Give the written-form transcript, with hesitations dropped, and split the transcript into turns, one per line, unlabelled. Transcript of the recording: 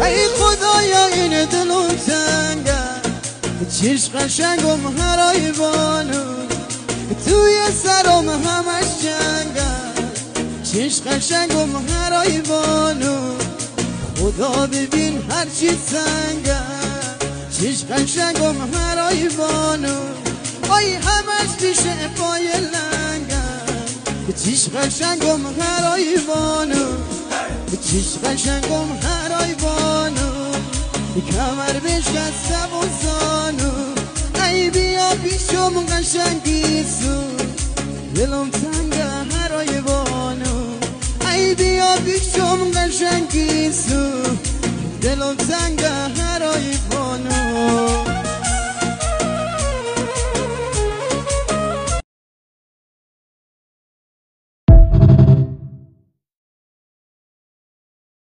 ای خدایا این دلم تنگه چیش قشنگم هر آیوانو توی سرم همش جنگه چیش قشنگم هر آیوانو خدا ببین هر چی سنگه چیش قشنگم هر آیوانو آی همش پیش پای لنگه چیش قشنگم هر آیوانو چیش قشنگم هر آیوانو کمر بشکسته و زانو ای بیا پیشم قشنگیسو دلم تنگه هر آیوانو ای بیا پیشم قشنگیسو